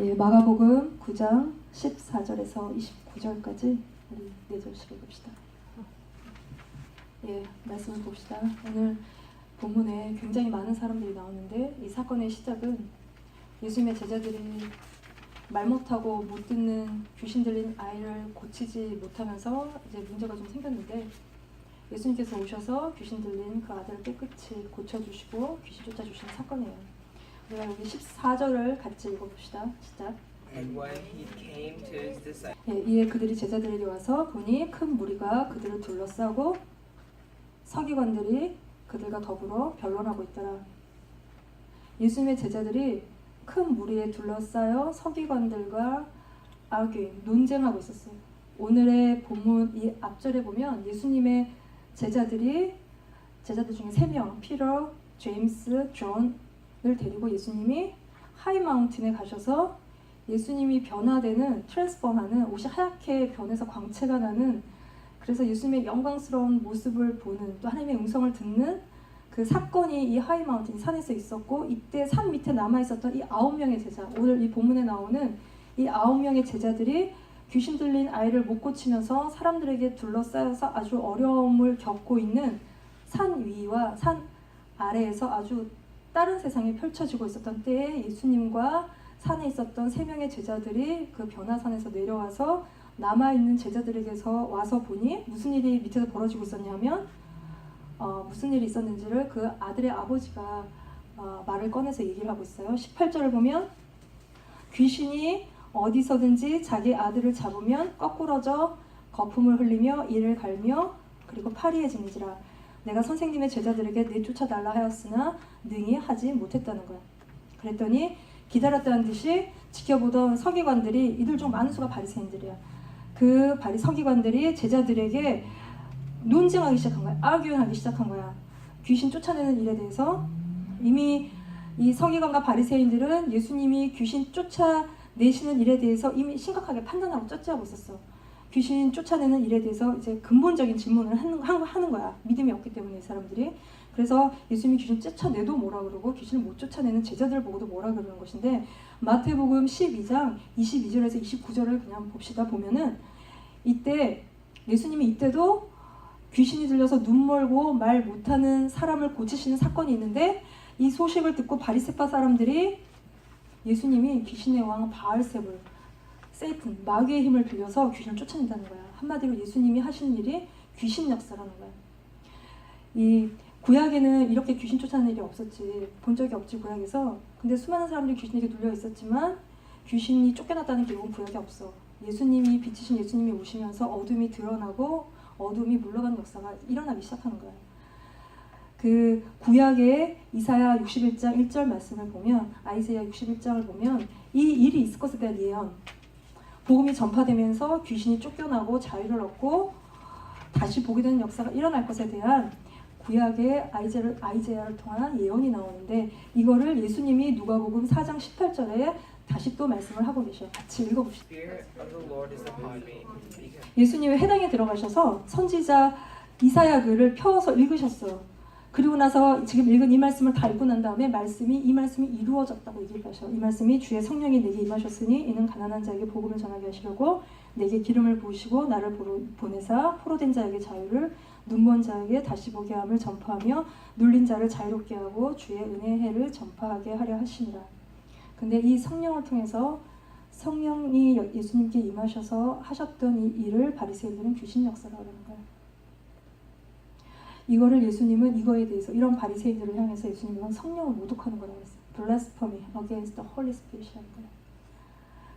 예, 마가복음 9장 14절에서 29절까지 우리 4절씩 읽읍시다. 예, 말씀을 봅시다. 오늘 본문에 굉장히 많은 사람들이 나오는데 이 사건의 시작은 예수님의 제자들이 말 못하고 못 듣는 귀신 들린 아이를 고치지 못하면서 이제 문제가 좀 생겼는데 예수님께서 오셔서 귀신 들린 그 아들을 깨끗이 고쳐주시고 귀신 쫓아주시는 사건이에요. 우리가 여기 14절을 같이 읽어봅시다. 시작. And when he came to his disciples, 예, 이에 그들이 제자들에게 와서 보니 큰 무리가 그들을 둘러싸고 서기관들이 그들과 더불어 변론하고 있더라. 예수님의 제자들이 큰 무리에 둘러싸여 서기관들과 논쟁하고 있었어요. 오늘의 본문 이 앞절에 보면 예수님의 제자들 중에 3명, 피터, 제임스, 존을 데리고 예수님이 하이마운틴에 가셔서 예수님이 변화되는, 트랜스폼하는, 옷이 하얗게 변해서 광채가 나는, 그래서 예수님의 영광스러운 모습을 보는, 또 하나님의 음성을 듣는 그 사건이 이 하이마운틴 산에서 있었고, 이때 산 밑에 남아있었던 이 9명의 제자, 오늘 이 본문에 나오는 이 9명의 제자들이 귀신 들린 아이를 못 고치면서 사람들에게 둘러싸여서 아주 어려움을 겪고 있는 산 위와 산 아래에서 아주 다른 세상이 펼쳐지고 있었던 때에 예수님과 산에 있었던 3명의 제자들이 그 변화산에서 내려와서 남아있는 제자들에게서 와서 보니 무슨 일이 밑에서 벌어지고 있었냐면 무슨 일이 있었는지를 그 아들의 아버지가 말을 꺼내서 얘기를 하고 있어요. 18절을 보면 귀신이 어디서든지 자기 아들을 잡으면 거꾸러져 거품을 흘리며 이를 갈며 그리고 파리해지는지라. 내가 선생님의 제자들에게 내쫓아달라 하였으나 능히 하지 못했다는 거야. 그랬더니 기다렸다는 듯이 지켜보던 서기관들이, 이들 중 많은 수가 바리새인들이야. 그 서기관들이 제자들에게 논쟁하기 시작한 거야. 아규하기 시작한 거야. 귀신 쫓아내는 일에 대해서. 이미 이 서기관과 바리새인들은 예수님이 귀신 쫓아내시는 일에 대해서 이미 심각하게 판단하고 쩌찌하고 있었어. 귀신 쫓아내는 일에 대해서 이제 근본적인 질문을 하는 거야. 믿음이 없기 때문에 이 사람들이. 그래서 예수님이 귀신 쫓아내도 뭐라 그러고 귀신을 못 쫓아내는 제자들 보고도 뭐라 그러는 것인데, 마태복음 12장 22절에서 29절을 그냥 봅시다. 보면은 이때 예수님이 이때도 귀신이 들려서 눈 멀고 말 못하는 사람을 고치시는 사건이 있는데, 이 소식을 듣고 바리새파 사람들이 예수님이 귀신의 왕 바알세불, 세이튼, 마귀의 힘을 빌려서 귀신을 쫓아낸다는 거야. 한마디로 예수님이 하시는 일이 귀신 역사라는 거야. 이 구약에는 이렇게 귀신 쫓아내는 일이 없었지. 본 적이 없지, 구약에서. 근데 수많은 사람들이 귀신에게 눌려 있었지만 귀신이 쫓겨났다는 기록은 구약에 없어. 예수님이, 빛이신 예수님이 오시면서 어둠이 드러나고 어둠이 물러가는 역사가 일어나기 시작하는 거야. 그 구약의 이사야 61장 1절 말씀을 보면, 아이사야 61장을 보면 이 일이 있을 것에 대한 예언, 복음이 전파되면서 귀신이 쫓겨나고 자유를 얻고 다시 보게 되는 역사가 일어날 것에 대한 구약의 아이제야를 통한 예언이 나오는데, 이거를 예수님이 누가복음 4장 18절에 다시 또 말씀을 하고 계셔요. 같이 읽어봅시다. 예수님이 회당에 들어가셔서 선지자 이사야 글을 펴서 읽으셨어요. 그리고 나서 지금 읽은 이 말씀을 다 읽고 난 다음에 이 말씀이 이루어졌다고 얘기를 하셔. 이 말씀이 주의 성령이 내게 임하셨으니 이는 가난한 자에게 복음을 전하게 하시려고 내게 기름을 부으시고 나를 보내사 포로된 자에게 자유를, 눈먼 자에게 다시 보게 함을 전파하며 눌린 자를 자유롭게 하고 주의 은혜의 해를 전파하게 하려 하시니라. 근데 이 성령을 통해서 성령이 예수님께 임하셔서 하셨던 이 일을 바리새인들은 귀신 역사라고 하는 거예요. 이거를 예수님은 이거에 대해서, 이런 바리새인들을 향해서 예수님은 성령을 모독하는 거라고 했어요. Blasphemy against the Holy Spirit이라는 거예요.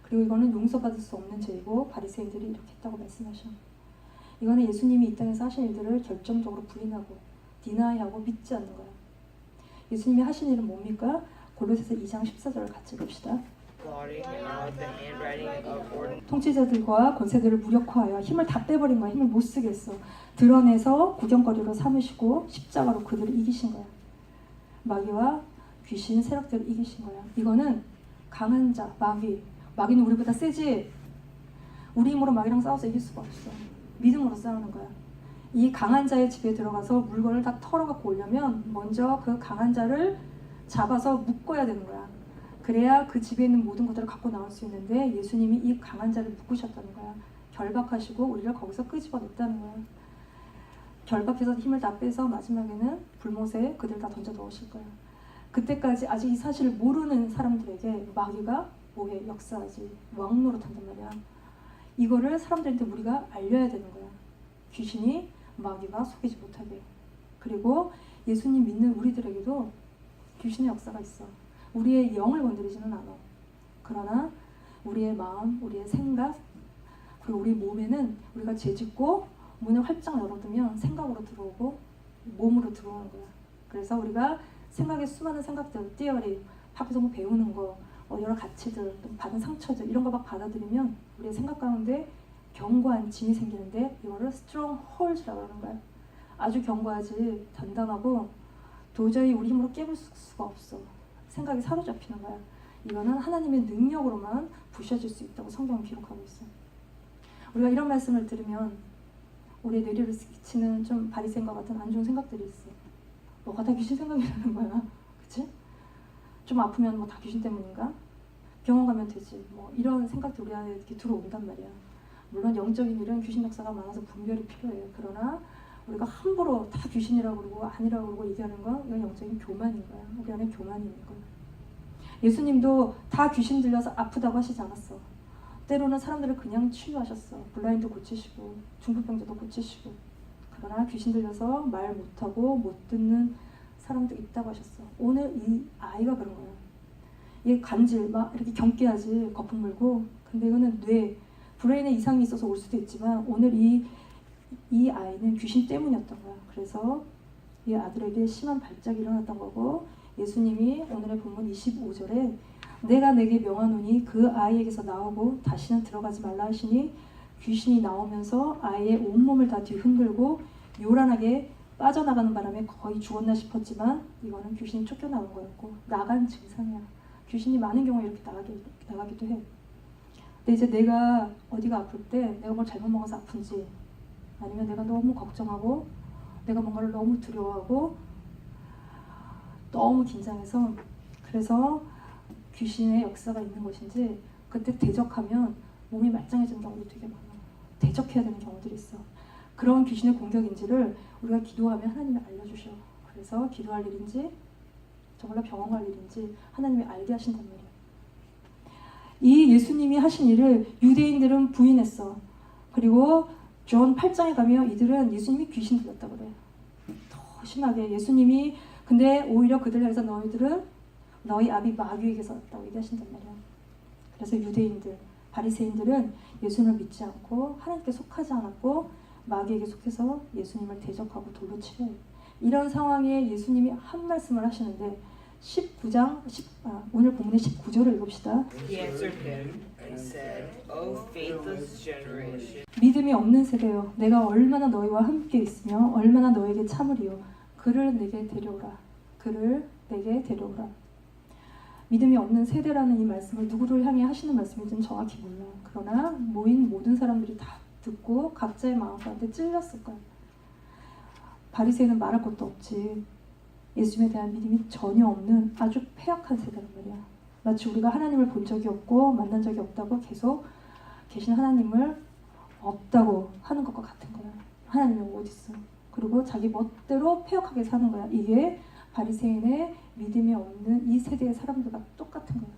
그리고 이거는 용서받을 수 없는 죄이고 바리새인들이 이렇게 했다고 말씀하셔. 이거는 예수님이 이 땅에서 하신 일들을 결정적으로 부인하고 디나이하고 믿지 않는 거예요. 예수님이 하신 일은 뭡니까? 골로새서 2장 14절을 같이 봅시다. 통치자들과 권세들을 무력화하여 힘을 다 빼버린 거야. 힘을 못 쓰게 했어. 드러내서 구경거리로 삼으시고 십자가로 그들을 이기신 거야. 마귀와 귀신 세력들을 이기신 거야. 이거는 강한 자, 마귀는 우리보다 세지. 우리 힘으로 마귀랑 싸워서 이길 수가 없어. 믿음으로 싸우는 거야. 이 강한 자의 집에 들어가서 물건을 다 털어갖고 오려면 먼저 그 강한 자를 잡아서 묶어야 되는 거야. 그래야 그 집에 있는 모든 것들을 갖고 나올 수 있는데 예수님이 이 강한 자를 묶으셨다는 거야. 결박하시고 우리를 거기서 끄집어냈다는 거야. 결박해서 힘을 다 빼서 마지막에는 불못에 그들 다 던져 넣으실 거야. 그때까지 아직 이 사실을 모르는 사람들에게 마귀가 뭐해? 역사하지. 왕노릇한단 말이야. 이거를 사람들한테 우리가 알려야 되는 거야. 귀신이 마귀가 속이지 못하게. 그리고 예수님 믿는 우리들에게도 귀신의 역사가 있어. 우리의 영을 건드리지는 않아. 그러나 우리의 마음, 우리의 생각, 그리고 우리 몸에는 우리가 죄짓고 문을 활짝 열어두면 생각으로 들어오고 몸으로 들어오는 거야. 그래서 우리가 생각의 수많은 생각들, 띠어리, 밖에서 뭐 배우는 거, 여러 가치들, 또 받은 상처들 이런 거 막 받아들이면 우리의 생각 가운데 견고한 짐이 생기는데 이거를 strong hold라고 하는 거야. 아주 견고하지, 단단하고 도저히 우리 힘으로 깨볼 수가 없어. 생각이 사로잡히는 거야. 이거는 하나님의 능력으로만 부셔질 수 있다고 성경은 기록하고 있어. 우리가 이런 말씀을 들으면 우리의 뇌리를 스치는 좀 바리새인과 같은 안 좋은 생각들이 있어. 뭐가 다 귀신 생각이라는 거야. 그치? 좀 아프면 뭐 다 귀신 때문인가? 병원 가면 되지. 뭐 이런 생각들이 우리 안에 이렇게 들어온단 말이야. 물론 영적인 일은 귀신 역사가 많아서 분별이 필요해요. 그러나 우리가 함부로 다 귀신이라고 그러고 아니라고 그러고 얘기하는 건 이건 영적인 교만인 거야. 우리 안에 교만이 있는 거야. 예수님도 다 귀신 들려서 아프다고 하시지 않았어. 때로는 사람들을 그냥 치유하셨어. 블라인드 고치시고 중풍병자도 고치시고. 그러나 귀신 들려서 말 못하고 못 듣는 사람도 있다고 하셨어. 오늘 이 아이가 그런 거야. 얘 간질 막 이렇게 경계하지 거품 물고. 근데 이거는 뇌 브레인에 이상이 있어서 올 수도 있지만 오늘 이 아이는 귀신 때문이었던 거야. 그래서 이 아들에게 심한 발작이 일어났던 거고 예수님이 오늘의 본문 25절에 내가 내게 명하노니 그 아이에게서 나오고 다시는 들어가지 말라 하시니 귀신이 나오면서 아이의 온몸을 다 뒤흔들고 요란하게 빠져나가는 바람에 거의 죽었나 싶었지만 이거는 귀신이 쫓겨나온 거였고 나간 증상이야. 귀신이 많은 경우에 이렇게 나가기도 해. 근데 이제 내가 어디가 아플 때 내가 뭘 잘못 먹어서 아픈지 아니면 내가 너무 걱정하고 내가 뭔가를 너무 두려워하고 너무 긴장해서 그래서 귀신의 역사가 있는 것인지 그때 대적하면 몸이 말짱해지는 경우도 되게 많아. 대적해야 되는 경우들이 있어. 그런 귀신의 공격인지를 우리가 기도하면 하나님이 알려주셔. 그래서 기도할 일인지 정말로 병원 갈 일인지 하나님이 알게 하신단 말이야. 이 예수님이 하신 일을 유대인들은 부인했어. 그리고 존 8장에 가면 이들은 예수님이 귀신 들렸다고 그래. 더 심하게 예수님이 근데 오히려 그들을 향해서 너희들은 너희 아비 마귀에게서 왔다고 얘기하신단 말이야. 그래서 유대인들, 바리새인들은 예수님을 믿지 않고 하나님께 속하지 않았고 마귀에게 속해서 예수님을 대적하고 돌로 치려 해요. 이런 상황에 예수님이 한 말씀을 하시는데 19장 오늘 본문의 19절을 읽읍시다. He answered him and said, O faithless generation. 믿음이 없는 세대여, 내가 얼마나 너희와 함께 있으며 얼마나 너에게 참으리요. 그를 내게 데려오라. 그를 내게 데려오라. 믿음이 없는 세대라는 이 말씀을 누구를 향해 하시는 말씀인지는 정확히 몰라. 그러나 모인 모든 사람들이 다 듣고 각자의 마음 가운데 찔렸을 거야. 바리새인은 말할 것도 없지. 예수님에 대한 믿음이 전혀 없는 아주 패역한 세대란 말이야. 마치 우리가 하나님을 본 적이 없고 만난 적이 없다고 계속 계신 하나님을 없다고 하는 것과 같은 거야. 하나님이 어디 있어? 그리고 자기 멋대로 패역하게 사는 거야. 이게 바리새인의 믿음이 없는 이 세대의 사람들과 똑같은 거야.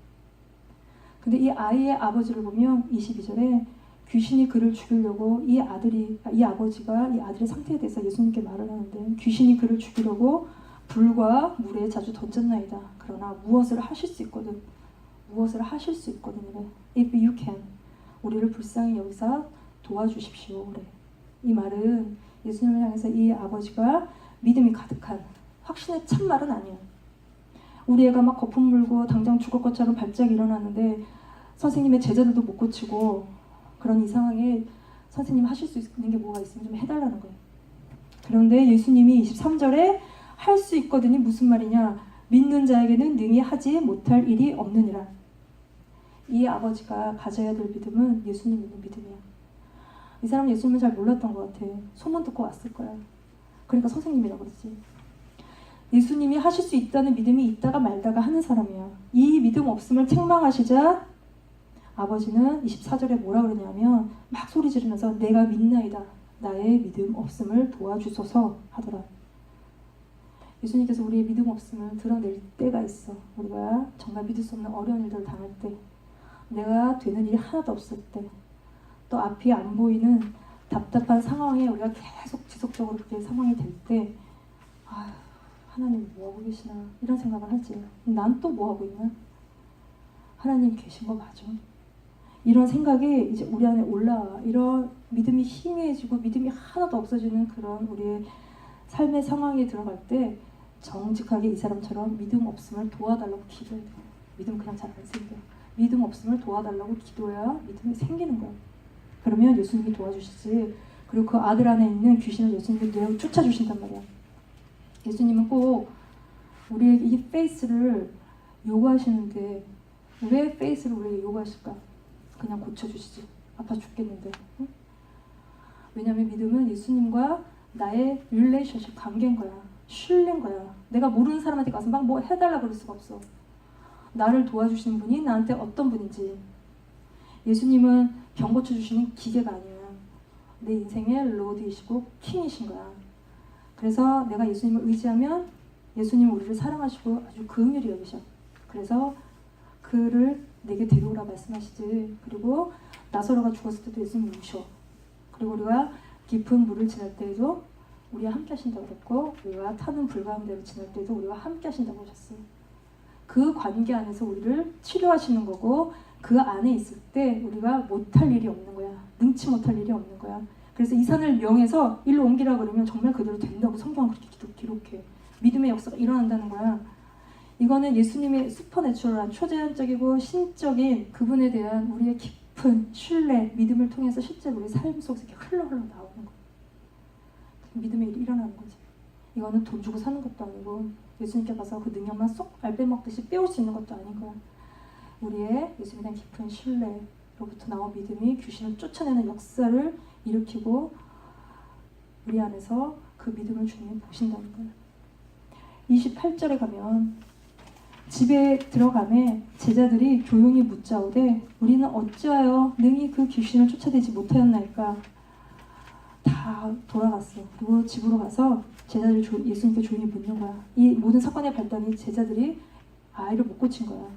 근데 이 아이의 아버지를 보면 22절에 귀신이 그를 죽이려고 이 아버지가 이 아들의 상태에 대해서 예수님께 말을 하는데 귀신이 그를 죽이려고 불과 물에 자주 던졌나이다. 그러나 무엇을 하실 수 있거든. 무엇을 하실 수 있거든. If you can. 우리를 불쌍히 여기서 도와주십시오. 그래. 이 말은 예수님을 향해서 이 아버지가 믿음이 가득한 확신의 참말은 아니야. 우리 애가 막 거품 물고 당장 죽을 것처럼 발작이 일어났는데 선생님의 제자들도 못 고치고 그런 이 상황에 선생님 하실 수 있는 게 뭐가 있으면 좀 해달라는 거예요. 그런데 예수님이 23절에 할 수 있거든이 무슨 말이냐. 믿는 자에게는 능히 하지 못할 일이 없느니라. 이 아버지가 가져야 될 믿음은 예수님 믿는 믿음이야. 이 사람은 예수님을 잘 몰랐던 것 같아. 소문 듣고 왔을 거야. 그러니까 선생님이라고 그러지. 예수님이 하실 수 있다는 믿음이 있다가 말다가 하는 사람이야. 이 믿음 없음을 책망하시자 아버지는 24절에 뭐라 그러냐면 막 소리 지르면서 내가 믿나이다. 나의 믿음 없음을 도와주소서 하더라. 예수님께서 우리의 믿음 없음을 드러낼 때가 있어. 우리가 정말 믿을 수 없는 어려운 일들을 당할 때, 내가 되는 일이 하나도 없을 때, 또 앞이 안 보이는 답답한 상황에 우리가 계속 지속적으로 그렇게 상황이 될 때, 아휴, 하나님 뭐하고 계시나 이런 생각을 하지. 난 또 뭐하고 있나? 하나님 계신 거 맞아? 이런 생각이 이제 우리 안에 올라와. 이런 믿음이 희미해지고 믿음이 하나도 없어지는 그런 우리의 삶의 상황에 들어갈 때 정직하게 이 사람처럼 믿음 없음을 도와달라고 기도해야 돼. 믿음 그냥 잘 안 생겨. 믿음 없음을 도와달라고 기도해야 믿음이 생기는 거야. 그러면 예수님이 도와주시지. 그리고 그 아들 안에 있는 귀신을 예수님이 내어 쫓아주신단 말이야. 예수님은 꼭 우리에게 이 페이스를 요구하시는데 왜 페이스를 우리에게 요구하실까? 그냥 고쳐주시지. 아파 죽겠는데. 응? 왜냐하면 믿음은 예수님과 나의 릴레이션십 관계인 거야. 신뢰인 거야. 내가 모르는 사람한테 가서 막 뭐 해달라 그럴 수가 없어. 나를 도와주시는 분이 나한테 어떤 분인지. 예수님은 병 고쳐주시는 기계가 아니야. 내 인생의 로드이시고 킹이신 거야. 그래서 내가 예수님을 의지하면 예수님은 우리를 사랑하시고 아주 긍휼히 여기셔. 그래서 그를 내게 데려오라 말씀하시지. 그리고 나사로가 죽었을 때도 예수님 우셔. 그리고 우리가 깊은 물을 지날 때에도 우리와 함께 하신다고 그랬고, 우리가 타는 불 가운데를 지날 때도 우리와 함께 하신다고 하셨어요. 그 관계 안에서 우리를 치료하시는 거고, 그 안에 있을 때 우리가 못할 일이 없는 거야. 능치 못할 일이 없는 거야. 그래서 이 산을 명해서 일로 옮기라 그러면 정말 그대로 된다고 성경은 그렇게 기록해. 믿음의 역사가 일어난다는 거야. 이거는 예수님의 슈퍼내추럴한 초자연적이고 신적인 그분에 대한 우리의 깊은 신뢰, 믿음을 통해서 실제로 우리 삶 속에서 이렇게 흘러 나오는 거야. 믿음의 일이 일어나는 거지. 이거는 돈 주고 사는 것도 아니고 예수님께 가서 그 능력만 쏙 알배먹듯이 빼올 수 있는 것도 아닌 거야. 우리의 예수님에 대한 깊은 신뢰로부터 나온 믿음이 귀신을 쫓아내는 역사를 일으키고 우리 안에서 그 믿음을 주님이 보신다는 거야. 28절에 가면 집에 들어가매 제자들이 조용히 묻자오되 우리는 어찌하여 능히 그 귀신을 쫓아내지 못하였나이까. 다 돌아갔어. 그리고 집으로 가서 제자들이 예수님께 조용히 묻는 거야. 이 모든 사건의 발단이 제자들이 아이를 못 고친 거야.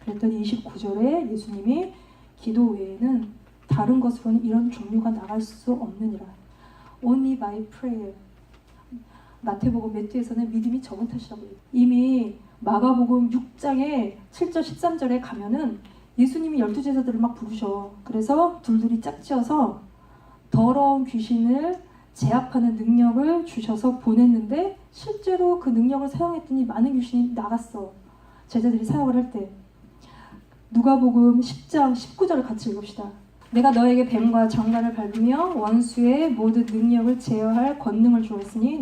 그랬더니 29절에 예수님이 기도 외에는 다른 것으로는 이런 종류가 나갈 수 없느니라. Only by prayer. 마태복음 매트에서는 믿음이 적은 탓이라고 해요. 이미 마가복음 6장에 7절 13절에 가면은 예수님이 12제자들을 막 부르셔. 그래서 둘둘이 짝지어서 더러운 귀신을 제압하는 능력을 주셔서 보냈는데 실제로 그 능력을 사용했더니 많은 귀신이 나갔어. 제자들이 사역을 할 때. 누가복음 10장 19절을 같이 읽읍시다. 내가 너에게 뱀과 정갈을 밟으며 원수의 모든 능력을 제어할 권능을 주었으니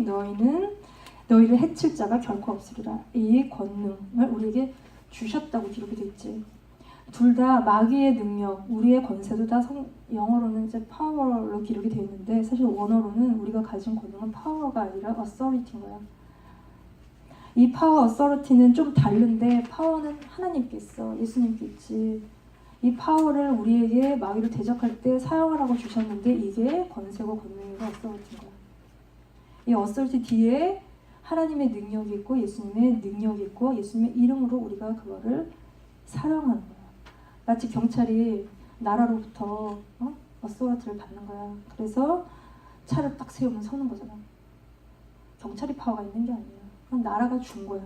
너희를 해칠 자가 결코 없으리라. 이 권능을 우리에게 주셨다고 기록이 되어 있지. 둘 다 마귀의 능력, 우리의 권세도 다 영어로는 이제 파워로 기록이 되어 있는데 사실 원어로는 우리가 가진 권능은 파워가 아니라 authority인 거야. 이 파워, authority는 좀 다른데 파워는 하나님께 있어. 예수님께 있지. 이 파워를 우리에게 마귀를 대적할 때 사용하라고 주셨는데 이게 권세고 권능이고 authority인 거야. 이 authority 뒤에 하나님의 능력이 있고 예수님의 능력이 있고 예수님의 이름으로 우리가 그거를 사용하는 거야. 마치 경찰이 나라로부터 어서트를 받는 거야. 그래서 차를 딱 세우면 서는 거잖아. 경찰이 파워가 있는 게 아니야. 그건 나라가 준 거야.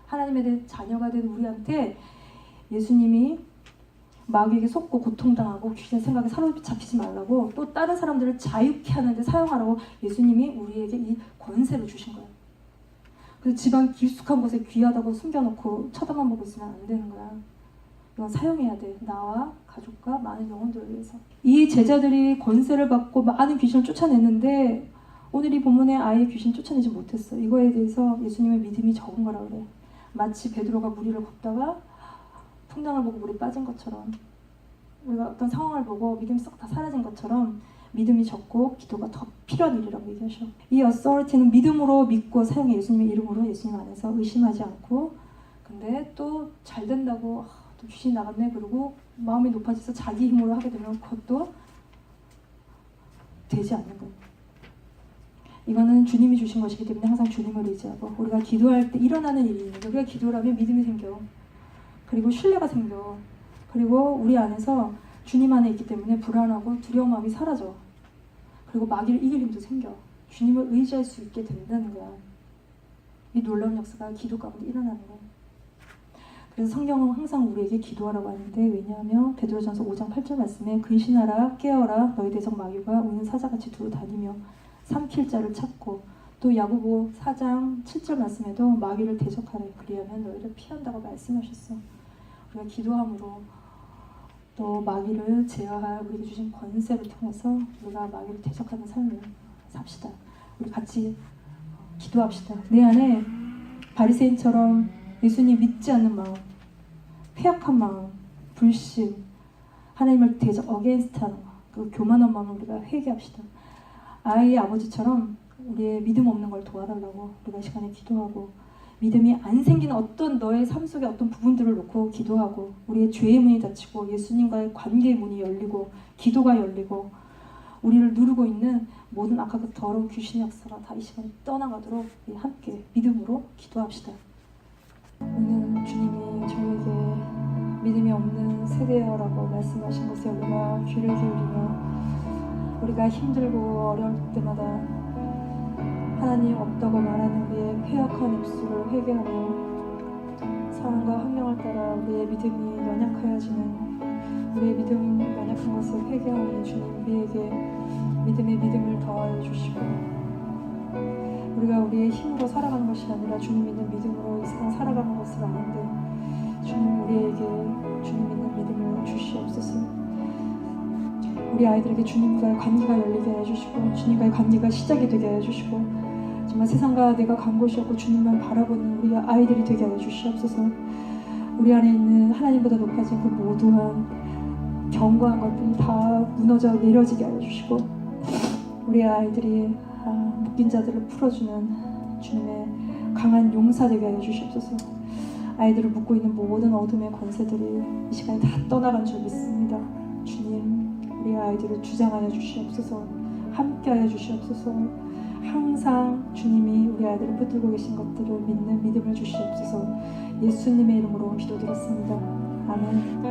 하나님에 대한 자녀가 된 우리한테 예수님이 마귀에게 속고 고통당하고 귀신의 생각에 사로잡히지 말라고 또 다른 사람들을 자유케 하는데 사용하라고 예수님이 우리에게 이 권세를 주신 거야. 그래서 지방 깊숙한 곳에 귀하다고 숨겨놓고 쳐다만 보고 있으면 안 되는 거야. 이건 사용해야 돼. 나와 가족과 많은 영혼들을 위해서. 이 제자들이 권세를 받고 많은 귀신을 쫓아냈는데 오늘 이 본문에 아예 귀신 쫓아내지 못했어. 이거에 대해서 예수님의 믿음이 적은 거라 그래. 마치 베드로가 물 위를 걷다가 풍랑을 보고 물에 빠진 것처럼 우리가 어떤 상황을 보고 믿음이 썩 다 사라진 것처럼 믿음이 적고 기도가 더 필요한 일이라고 얘기하셔. 이 authority는 믿음으로 믿고 사용해. 예수님의 이름으로 예수님 안에서 의심하지 않고. 근데 또 잘 된다고 또 귀신이 나갔네 그러고 마음이 높아져서 자기 힘으로 하게 되면 그것도 되지 않는 거예요. 이거는 주님이 주신 것이기 때문에 항상 주님을 의지하고 우리가 기도할 때 일어나는 일이 있는데 우리가 기도를 하면 믿음이 생겨. 그리고 신뢰가 생겨. 그리고 우리 안에서 주님 안에 있기 때문에 불안하고 두려운 마음이 사라져. 그리고 마귀를 이길 힘도 생겨. 주님을 의지할 수 있게 된다는 거야. 이 놀라운 역사가 기도 가운데 일어나는 거야. 그래서 성경은 항상 우리에게 기도하라고 하는데 왜냐하면 베드로전서 5장 8절 말씀에 근신하라 깨어라 너희 대적 마귀가 우는 사자같이 두루 다니며 삼킬 자를 찾고 또 야고보 4장 7절 말씀에도 마귀를 대적하래 그리하면 너희를 피한다고 말씀하셨어. 우리가 기도함으로 또 마귀를 제어할 우리에게 주신 권세를 통해서 우리가 마귀를 대적하는 삶을 삽시다. 우리 같이 기도합시다. 내 안에 바리새인처럼 예수님 믿지 않는 마음, 폐역한 마음, 불신, 하나님을 대적 어게인스트하는 그 교만한 마음을 우리가 회개합시다. 아이의 아버지처럼 우리의 믿음 없는 걸 도와달라고 우리가 이 시간에 기도하고 믿음이 안 생기는 어떤 너의 삶 속의 어떤 부분들을 놓고 기도하고 우리의 죄의 문이 닫히고 예수님과의 관계의 문이 열리고 기도가 열리고 우리를 누르고 있는 모든 아까 그 더러운 귀신의 역사가 다 이 시간에 떠나가도록 함께 믿음으로 기도합시다. 오늘 주님이 저에게 믿음이 없는 세대여라고 말씀하신 것에 우리가 귀를 기울이며 우리가 힘들고 어려울 때마다 하나님 없다고 말하는 우리의 폐역한 입술을 회개하며 상황과 환경을 따라 우리의 믿음이 연약하여지는 우리의 믿음 연약한 것을 회개하니 주님 우리에게 믿음의 믿음을 더하여 주시고 우리가 우리의 힘으로 살아가는 것이 아니라 주님 있는 믿음으로 이 세상 살아가는 것을 아는데 주님 우리에게 주님 있는 믿음을 주시옵소서. 우리 아이들에게 주님과의 관계가 열리게 해주시고 주님과의 관계가 시작이 되게 해주시고 정말 세상과 내가 간 곳이 없고 주님만 바라보는 우리 아이들이 되게 하여 주시옵소서. 우리 안에 있는 하나님보다 높아진 그 모두한 견고한 것들이 다 무너져 내려지게 하여 주시고 우리 아이들이 묶인 자들을 풀어주는 주님의 강한 용사 되게 하여 주시옵소서. 아이들을 묶고 있는 모든 어둠의 권세들이 이 시간에 다 떠나간 줄 믿습니다. 주님 우리 아이들을 주장하여 주시옵소서. 함께하여 주시옵소서. 항상 주님이 우리 아이들을 붙들고 계신 것들을 믿는 믿음을 주시옵소서. 예수님의 이름으로 기도드렸습니다. 아멘.